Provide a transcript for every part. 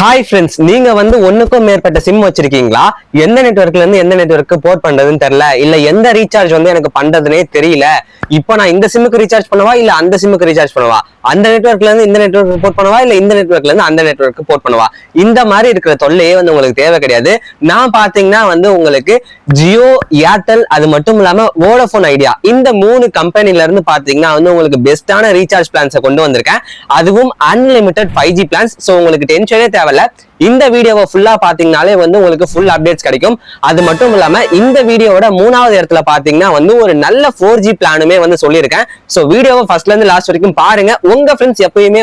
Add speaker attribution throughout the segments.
Speaker 1: Hi friends, நீங்க ஒண்ணுக்கும் மேற்பட்ட sim வச்சிருக்கீங்களா? எந்த நெட்வொர்க்ல இருந்து எந்த நெட்வொர்க்கு போர்ட் பண்றதுன்னு தெரியல, இல்ல எந்த ரீசார்ஜ் எனக்கு பண்றதுனே தெரியல. இப்போ நான் இந்த சிம்முக்கு ரீசார்ஜ் பண்ணவா இல்ல அந்த சிம்முக்கு ரீசார்ஜ் பண்ணவா, அந்த நெட்வொர்க்ல இருந்து இந்த நெட்வொர்க் போர்ட் பண்ணவா இல்ல இந்த நெட்வொர்க்ல இருந்து அந்த நெட்வொர்க் போர்ட் பண்ணவா, இந்த மாதிரி இருக்கிற தொல்லையே உங்களுக்கு தேவை கிடையாது. நான் பாத்தீங்கன்னா உங்களுக்கு ஜியோ, ஏர்டெல், அது மட்டும் இல்லாம வோடபோன் ஐடியா, இந்த 3 கம்பெனில இருந்து பாத்தீங்கன்னா உங்களுக்கு பெஸ்டான ரீசார்ஜ் பிளான்ஸை கொண்டு வந்திருக்கேன். அதுவும் அன்லிமிட்டட் 5G பிளான்ஸ். சோ உங்களுக்கு டென்ஷனே தேவையில்ல. இந்த வீடியோவை ஃபுல்லா பாத்தீங்கன்னாலே உங்களுக்கு ஃபுல் அப்டேட்ஸ் கிடைக்கும். அது மட்டும் இல்லாம இந்த வீடியோவோட 3வது இடத்துல பாத்தீங்கன்னா ஒரு நல்ல 4G பிளானுமே சொல்லியிருக்கேன். சோ வீடியோவை ஃபர்ஸ்ட்ல இருந்து லாஸ்ட் வரைக்கும் பாருங்க. உங்க ஃப்ரெண்ட்ஸ் எப்பயுமே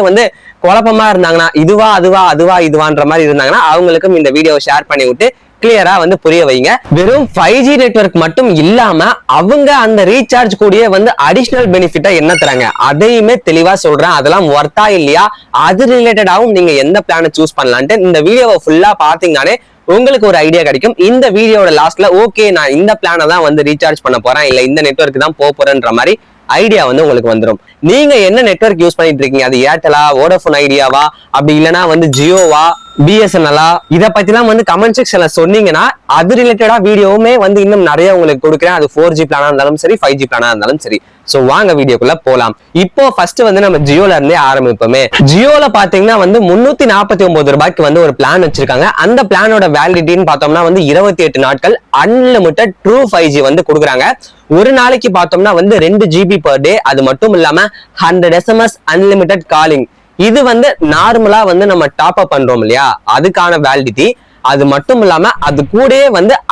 Speaker 1: குழப்பமா இருந்தாங்கன்னா, இதுவா அதுவா அதுவா இதுவான்ற மாதிரி இருந்தாங்கன்னா அவங்களுக்கும் இந்த வீடியோவை ஷேர் பண்ணி விட்டு கிளியரா புரிய வைங்க. வெறும் 5G நெட்வொர்க் மட்டும் இல்லாம அவங்க அந்த ரீசார்ஜ் கூடிய அடிஷனல் பெனிஃபிட்டா என்ன தராங்க அதையுமே தெளிவா சொல்றேன். அதெல்லாம் ஒர்த்தா இல்லையா, அது ரிலேட்டடாவும் நீங்க எந்த பிளானை சூஸ் பண்ணலான்ட்டு இந்த வீடியோவை ஃபுல்லா பாத்தீங்கன்னாலே உங்களுக்கு ஒரு ஐடியா கிடைக்கும். இந்த வீடியோட லாஸ்ட்ல ஓகே நான் இந்த பிளானை தான் ரீசார்ஜ் பண்ண போறேன், இல்ல இந்த நெட்வொர்க் தான் போறேன்ற மாதிரி ஐடியா உங்களுக்கு வந்துடும். நீங்க என்ன நெட்வொர்க் யூஸ் பண்ணிட்டு இருக்கீங்க, அது ஏர்டெலா, வோடபோன் ஐடியாவா, அப்படி இல்லைன்னா ஜியோவா, பிஎஸ்என்எல்லா, இதை பத்திலாம் கமெண்ட் செக்ஷன்ல சொன்னீங்கன்னா அது ரிலேட்டடா வீடியோவுமே இன்னும் நிறைய உங்களுக்கு கொடுக்குறேன். அது 4G பிளானா இருந்தாலும் சரி, 5G பிளானா இருந்தாலும் சரி. சோ வாங்க வீடியோக்குள்ள போலாம். இப்போ ஃபர்ஸ்ட் நம்ம ஜியோல இருந்தே ஆரம்பிப்போமே. ஜியோல பாத்தீங்கன்னா 349 ரூபாய்க்கு ஒரு பிளான் வச்சிருக்காங்க. அந்த பிளானோட வேலிடிட்டின்னு பார்த்தோம்னா 28 நாட்கள் அன்லிமிட்டட் ட்ரூ 5G கொடுக்குறாங்க. ஒரு நாளைக்கு பார்த்தோம்னா 2 GB பர் டே. அது மட்டும் இல்லாம 100 SMS அன்லிமிட்டட் காலிங். இது நார்மலா நம்ம டாப் அப் பண்றோம் இல்லையா, அதுக்கான வேலிடிட்டி. அது மட்டும் இல்லாம அது கூடயே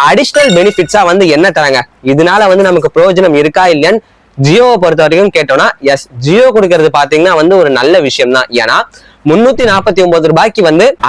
Speaker 1: அடிஷனல் பெனிஃபிட்ஸா என்ன தராங்க, இதனால நமக்கு பிரயோஜனம் இருக்கா இல்லையான்னு ஜியோவை பொறுத்த வரைக்கும் கேட்டோம்னா எஸ், ஜியோ கொடுக்கறது பாத்தீங்கன்னா ஒரு நல்ல விஷயம் தான். ஏன்னா 349 ரூபாய்க்கு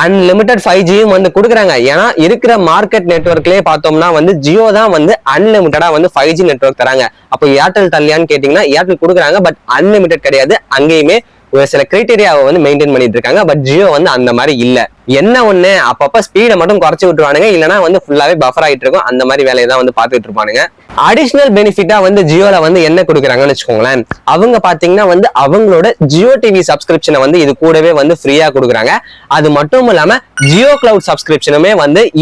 Speaker 1: அன்லிமிட்டட் 5G கொடுக்குறாங்க. ஏன்னா இருக்கிற மார்க்கெட் நெட்வொர்க்லயே பார்த்தோம்னா ஜியோ தான் அன்லிமிட்டடா 5G நெட்வொர்க் தராங்க. அப்போ ஏர்டெல் தரலையான்னு கேட்டீங்கன்னா ஏர்டெல் கொடுக்குறாங்க, பட் அன்லிமிட்டட் கிடையாது. அங்கேயுமே ஒரு சில கிரைட்டீரியாவை மெயின்டைன் பண்ணிட்டு இருக்காங்க. பட் ஜியோ அந்த மாதிரி இல்ல. என்ன ஒண்ணு, அப்பப்ப ஸ்பீடை மட்டும் குறைச்சு விட்டுருவானுங்க, இல்லைன்னா ஃபுல்லாவே பஃபர் ஆயிட்டு இருக்கும். அந்த மாதிரி வேலையை தான் பார்த்துட்டு இருப்பானுங்க. அடிஷனல் பெனிஃபிட்டா ஜியோல என்ன கொடுக்குறாங்கன்னு வச்சுக்கோங்களேன். அவங்க பாத்தீங்கன்னா அவங்களோட ஜியோ டிவி சப்ஸ்கிரிப்ஷனை இது கூடவே ஃப்ரீயா கொடுக்குறாங்க. அது மட்டும் இல்லாம ஜியோ கிளவுட் சப்ஸ்கிரிப்ஷனுமே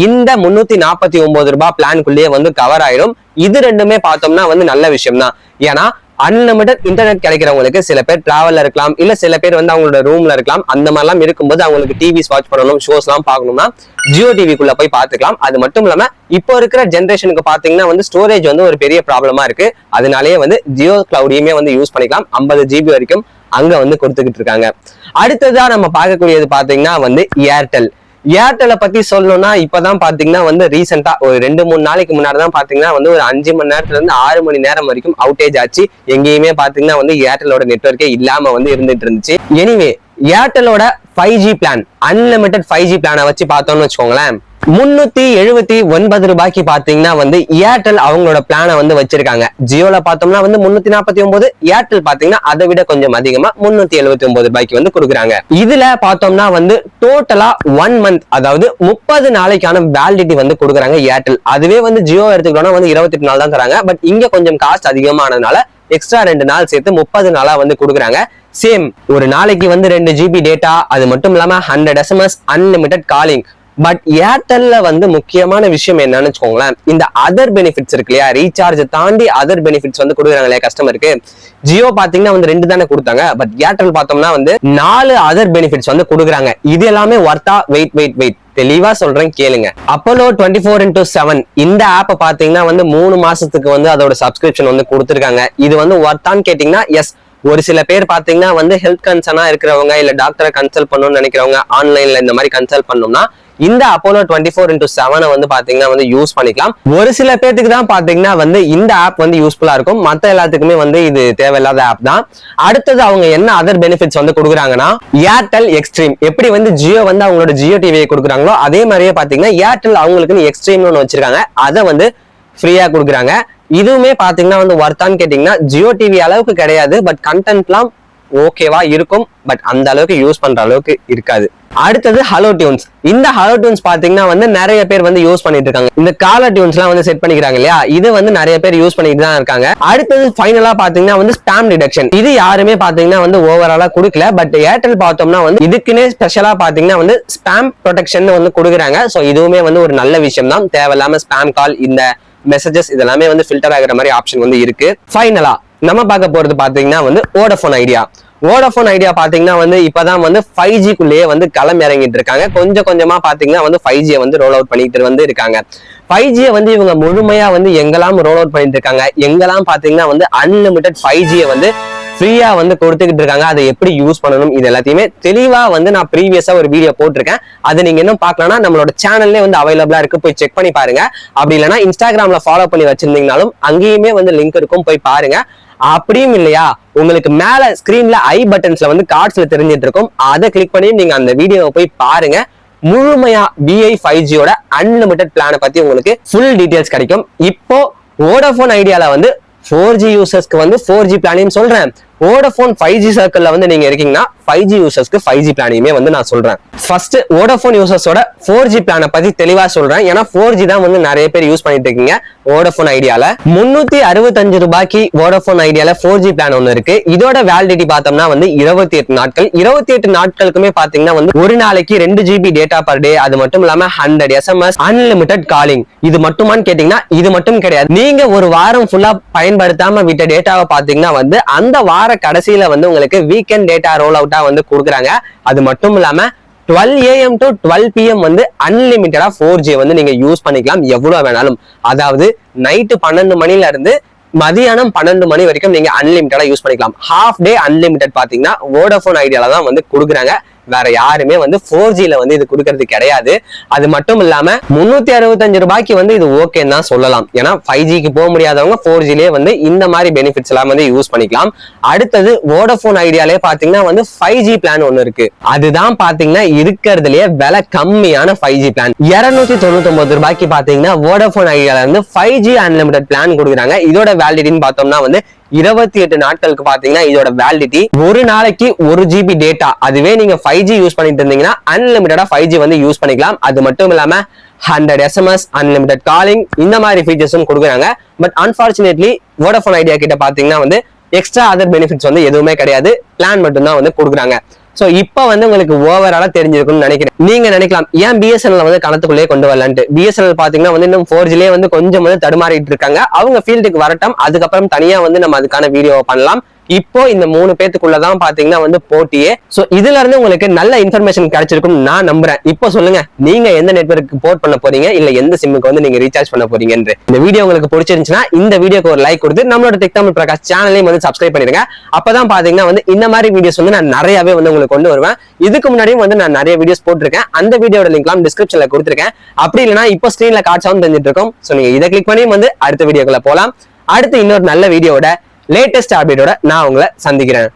Speaker 1: இந்த 349 ரூபாய் பிளான்குள்ளேயே கவர் ஆயிடும். இது ரெண்டுமே பார்த்தோம்னா நல்ல விஷயம் தான். ஏன்னா அன்லிமிட்டட் இன்டர்நெட் கிடைக்கிறவங்களுக்கு சில பேர் டிராவல்ல இருக்கலாம், இல்ல சில பேர் அவங்களோட ரூம்ல இருக்கலாம். அந்த மாதிரிலாம் இருக்கும்போது அவங்களுக்கு டிவிஸ் வாட்ச் பண்ணணும், ஷோஸ் எல்லாம் பார்க்கணும்னா ஜியோ டிவிக்குள்ள போய் பார்த்துக்கலாம். அது மட்டும் இல்லாம இப்போ இருக்கிற ஜென்ரேஷனுக்கு பாத்தீங்கன்னா ஸ்டோரேஜ் ஒரு பெரிய ப்ராப்ளமா இருக்கு. அதனாலேயே ஜியோ கிளவுடையுமே யூஸ் பண்ணிக்கலாம். 50 GB வரைக்கும் அங்க கொடுத்துக்கிட்டு இருக்காங்க. அடுத்ததா நம்ம பார்க்கக்கூடியது பாத்தீங்கன்னா ஏர்டெல். ஏர்டெலை பத்தி சொல்லணும்னா இப்பதான் பாத்தீங்கன்னா ரீசெண்டா ஒரு 2-3 நாளைக்கு முன்னாடிதான் பாத்தீங்கன்னா ஒரு 5 மணி நேரத்துல இருந்து 6 மணி நேரம் வரைக்கும் அவுட்டேஜ் ஆச்சு. எங்கேயுமே பாத்தீங்கன்னா ஏர்டெலோட நெட்வொர்க்கே இல்லாம இருந்துட்டு இருந்துச்சு. Anyway ஏர்டெலோட 5G plan, unlimited 5G பிளானை வச்சு பார்த்தோம்னு வச்சுக்கோங்களேன், 379 ரூபாய்க்கு பாத்தீங்கன்னா ஏர்டெல் அவங்களோட பிளானை வச்சிருக்காங்க. ஜியோல பார்த்தோம்னா 349, ஏர்டெல் பாத்தீங்கன்னா அதை விட கொஞ்சம் அதிகமா 379 ரூபாய்க்கு கொடுக்குறாங்க. இதுல பார்த்தோம்னா டோட்டலா 1 மந்த், அதாவது 30 நாளைக்கான வேலிடிட்டி கொடுக்குறாங்க ஏர்டெல். அதுவே ஜியோ எடுத்துக்கிட்டோம்னா 28 நாள் தான் தராங்க. பட் இங்க கொஞ்சம் காஸ்ட் அதிகமானதுனால எக்ஸ்ட்ரா 2 நாள் சேர்த்து 30 நாளா கொடுக்குறாங்க. சேம் ஒரு நாளைக்கு 2 GB டேட்டா, அது மட்டும் இல்லாம 100 SMS அன்லிமிட்டட் காலிங். பட் ஏர்டெல்ல முக்கியமான விஷயம் என்னன்னு வச்சுக்கோங்களேன், இந்த அதர் பெனிஃபிட்ஸ் இருக்கு இல்லையா, ரீசார்ஜ் தாண்டி அதர் பெனிஃபிட்ஸ் கொடுக்குறாங்க இல்லையா கஸ்டமருக்கு. ஜியோ பாத்தீங்கன்னா 2 தானே கொடுத்தாங்க. பட் ஏர்டெல் பார்த்தோம்னா 4 அதர் பெனிஃபிட்ஸ் கொடுக்குறாங்க. இது எல்லாமே ஒர்த்தா? வெயிட் தெளிவா சொல்றேன் கேளுங்க. அப்போலோ 24x7 இந்த ஆப்பை பாத்தீங்கன்னா 3 மாசத்துக்கு அதோட சப்ஸ்கிரிப்ஷன் கொடுத்துருக்காங்க. இது ஒர்த்தான்னு கேட்டீங்கன்னா எஸ். ஒரு சில பேர் பாத்தீங்கன்னா ஹெல்த் கன்சர்னா இருக்கிறவங்க, இல்ல டாக்டரை கன்சல்ட் பண்ணணும்னு நினைக்கிறவங்க, ஆன்லைன்ல இந்த மாதிரி கன்சல்ட் பண்ணணும்னா இந்த அப்போலோ 24x7 பாத்தீங்கன்னா யூஸ் பண்ணிக்கலாம். ஒரு சில பேருக்கு தான் பாத்தீங்கன்னா இந்த ஆப் யூஸ்ஃபுல்லா இருக்கும். மத்த எல்லாத்துக்குமே இது தேவையில்லாத ஆப் தான். அடுத்தது அவங்க என்ன அதர் பெனிஃபிட்ஸ் கொடுக்குறாங்கன்னா, ஏர்டெல் எக்ஸ்ட்ரீம். எப்படி ஜியோ அவங்களோட ஜியோ டிவியை கொடுக்குறாங்களோ அதே மாதிரியே பாத்தீங்கன்னா ஏர்டெல் அவங்களுக்கு எக்ஸ்ட்ரீம்னு ஒண்ணு வச்சிருக்காங்க. அதை ஃப்ரீயா கொடுக்குறாங்க. இதுவுமே பாத்தீங்கன்னா ஒர்த்தான்னு கேட்டீங்கன்னா ஜியோ டிவி அளவுக்கு கிடையாது. பட் கண்டென்ட்லாம் ஓகேவா இருக்கும், பட் அந்த அளவுக்கு யூஸ் பண்ற அளவுக்கு இருக்காது. அடுத்தது ஹலோ டியூன்ஸ். இந்த ஹலோ டியூன்ஸ் பாத்தீங்கன்னா வந்து நிறைய பேர் வந்து யூஸ் பண்ணிட்டு இருக்காங்க. இந்த காலர் டியூன்ஸ் எல்லாம் வந்து செட் பண்ணிக்கிறாங்க இல்லையா, இது வந்து நிறைய பேர் யூஸ் பண்ணிட்டு தான் இருக்காங்க. அடுத்தது ஃபைனலா பாத்தீங்கன்னா வந்து ஸ்பாம் டிடெக்ஷன். இது யாருமே பாத்தீங்கன்னா வந்து ஓவராலா கொடுக்கல, பட் ஏர்டெல் பார்த்தோம்னா வந்து இதுக்குன்னே ஸ்பெஷலா பாத்தீங்கன்னா வந்து ஸ்பாம் ப்ரொடெக்ஷன் வந்து கொடுக்குறாங்க. சோ இதுவுமே வந்து ஒரு நல்ல விஷயம் தான். தேவையில்லாம ஸ்பாம் கால், இந்த மெசேஜஸ் இதெல்லாமே வந்து ஃபில்டர் ஆகிற மாதிரி ஆப்ஷன் வந்து இருக்கு. ஃபைனலா நம்ம பார்க்க போறது பாத்தீங்கன்னா வந்து வோடஃபோன் ஐடியா. வோடஃபோன் ஐடியா பாத்தீங்கன்னா வந்து இப்பதான் வந்து 5G வந்து களம் இறங்கிட்டு இருக்காங்க. கொஞ்சம் கொஞ்சமா பாத்தீங்கன்னா வந்து 5G வந்து ரோல் அவுட் பண்ணிட்டு வந்து இருக்காங்க. 5G வந்து இவங்க முழுமையா வந்து எங்கெல்லாம் ரோல் அவுட் பண்ணிட்டு இருக்காங்க, எங்கெல்லாம் பாத்தீங்கன்னா வந்து அன்லிமிட்டட் 5G வந்து ஃப்ரீயா வந்து கொடுத்துக்கிட்டு இருக்காங்க. அதை எப்படி யூஸ் பண்ணணும் இது எல்லாத்தையுமே தெளிவா வந்து நான் ப்ரீவியஸா ஒரு வீடியோ போட்டிருக்கேன். அதை நீங்க இன்னும் பார்க்கலன்னா நம்மளோட சேனல்லே வந்து அவைலபிளா இருக்கு, போய் செக் பண்ணி பாருங்க. அப்படி இல்லைன்னா இன்ஸ்டாகிராம்ல ஃபாலோ பண்ணி வச்சிருந்தீங்கனாலும் அங்கேயுமே வந்து லிங்க் இருக்கும், போய் பாருங்க. அப்படியும் இல்லையா, உங்களுக்கு மேல ஸ்கிரீன்ல ஐ பட்டன்ஸ்ல வந்து கார்ட்ஸ்ல தெரிஞ்சிட்டு இருக்கும், அதை கிளிக் பண்ணி நீங்க அந்த வீடியோவை போய் பாருங்க. முழுமையா Vi 5Gயோட அன்லிமிட்டட் பிளானை பத்தி உங்களுக்கு ஃபுல் டீடைல்ஸ் கிடைக்கும். இப்போ வோடஃபோன் ஐடியால வந்து 4G யூசர்ஸ்க்கு வந்து 4G பிளானையும் சொல்றேன். வோடஃபோன் 5G சர்க்கிள்ல வந்து நீங்க இருக்கீங்கன்னா 5G யூசர்ஸ்க்கு 5G பிளானையுமே வந்து நான் சொல்றேன். ஃபர்ஸ்ட் வோடஃபோன் யூசர்ஸோட 4G பிளானை பத்தி தெளிவா சொல்றேன். ஏன்னா 4G தான் வந்து நிறைய பேர் யூஸ் பண்ணிட்டு இருக்கீங்க வோடஃபோன் ஐடியால. 365 ரூபாய்க்கு வோடஃபோன் ஐடியால 4G பிளான் ஒன்னு இருக்கு. இதோட வேலிடிட்டி பார்த்தோம்னா வந்து 28 நாட்கள். 28 நாட்களுக்குமே பாத்தீங்கன்னா வந்து ஒரு நாளைக்கு 2 GB டேட்டா பர் டே, அது மட்டும் இல்லாம 100 SMS அன்லிமிட்டட் காலிங். இது மட்டுமான்னு கேட்டீங்கன்னா இது மட்டும் கிடையாது. நீங்க ஒரு வாரம் ஃபுல்லா பயன்படுத்தாம விட்ட டேட்டாவை பாத்தீங்கன்னா வந்து அந்த வார கடைசியில வந்து உங்களுக்கு வீக்கெண்ட் டேட்டா ரோல் அவுட்டா வந்து கொடுக்குறாங்க. அது மட்டும் இல்லாம 12 AM to 12 PM வந்து அன்லிமிட்டடா 4G வந்து நீங்க யூஸ் பண்ணிக்கலாம் எவ்வளவு வேணாலும். அதாவது நைட்டு 12 மணில இருந்து மதியானம் 12 மணி வரைக்கும் நீங்க அன்லிமிட்டடா யூஸ் பண்ணிக்கலாம். ஹாஃப் டே அன்லிமிட்டட் பாத்தீங்கன்னா வோடஃபோன் ஐடியால தான் வந்து கொடுக்குறாங்க. வேற யாருமே வந்து 4Gல வந்து இது கொடுக்கறது கிடையாது. அது மட்டும் இல்லாம 365 ரூபாய்க்கு வந்து இது ஓகேன்னு தான் சொல்லலாம். ஏன்னா 5Gக்கு போக முடியாதவங்க 4Gலயே வந்து இந்த மாதிரி பெனிஃபிட்ஸ் எல்லாம் வந்து யூஸ் பண்ணிக்கலாம். அடுத்தது வோடஃபோன் ஐடியாலே பாத்தீங்கன்னா வந்து 5G பிளான் ஒண்ணு இருக்கு. அதுதான் பாத்தீங்கன்னா இருக்கிறதுலயே விலை கம்மியான 5G பிளான். 299 ரூபாய்க்கு பாத்தீங்கன்னா வோடஃபோன் ஐடியால இருந்து 5G அன்லிமிட்டட் பிளான் கொடுக்குறாங்க. இதோட வேலிடிட்டின்னு பார்த்தோம்னா வந்து 28 நாட்களுக்கு பாத்தீங்கன்னா இதோட வேலிடிட்டி. ஒரு நாளைக்கு 1 GB டேட்டா, அதுவே நீங்க 5G யூஸ் பண்ணிட்டு இருந்தீங்கன்னா அன்லிமிட்டடா 5G வந்து யூஸ் பண்ணிக்கலாம். அது மட்டும் இல்லாம 100 SMS அன்லிமிட்டட் காலிங், இந்த மாதிரி ஃபீச்சர்ஸும் கொடுக்குறாங்க. பட் அன்பார்ச்சுனேட்லி வோடஃபோன் ஐடியா கிட்ட பாத்தீங்கன்னா வந்து எக்ஸ்ட்ரா அதர் பெனிஃபிட்ஸ் வந்து எதுவுமே கிடையாது, பிளான் மட்டும் தான் வந்து கொடுக்குறாங்க. சோ இப்ப வந்து உங்களுக்கு ஓவராலா தெரிஞ்சிருக்கும்னு நினைக்கிறேன். நீங்க நினைக்கலாம் ஏன் BSNL வந்து கணத்துக்குள்ளே கொண்டு வரலான்ட்டு. BSNL பாத்தீங்கன்னா வந்து இன்னும் 4Gலயே வந்து கொஞ்சம் வந்து தடுமாறிட்டு இருக்காங்க. அவங்க ஃபீல்டுக்கு வரட்டும், அதுக்கப்புறம் தனியா வந்து நம்ம அதுக்கான வீடியோ பண்ணலாம். இப்போ இந்த 3 பேத்துக்குள்ளதான் பாத்தீங்கன்னா வந்து போட்டியே. சோ இதுல இருந்து உங்களுக்கு நல்ல இன்ஃபர்மேஷன் கிடைச்சிருக்கும் நான் நம்புறேன். இப்போ சொல்லுங்க, நீங்க எந்த நெட்வொர்க்கு போர்ட் பண்ண போறீங்க, இல்ல எந்த சிம்முக்கு வந்து நீங்க ரீசார்ஜ் பண்ண போறீங்கன்னு. இந்த வீடியோ உங்களுக்கு பிடிச்சிருந்துச்சுன்னா இந்த வீடியோக்கு ஒரு லைக் கொடுத்து நம்மளோட டெக் தமிழ் பிரகாஷ் சேனலையும் வந்து சப்ஸ்கிரைப் பண்ணிருங்க. அப்பதான் பாத்தீங்கன்னா வந்து இந்த மாதிரி வீடியோஸ் வந்து நான் நிறையவே வந்து உங்களுக்கு கொண்டு வருவேன். இதுக்கு முன்னாடியும் வந்து நான் நிறைய வீடியோஸ் போட்டிருக்கேன். அந்த வீடியோட லிங்க்லாம் டிஸ்கிரிப்ஷன்ல கொடுத்துருக்கேன். அப்படி இல்லைன்னா இப்போ ஸ்கிரீன்ல காட்சாவும் தெரிஞ்சிட்டு இருக்கும். சோ நீங்க இதை கிளிக் பண்ணி வந்து அடுத்த வீடியோக்குள்ள போலாம். அடுத்து இன்னொரு நல்ல வீடியோட லேட்டஸ்ட் அப்டேட்டோட நான் உங்களை சந்திக்கிறேன்.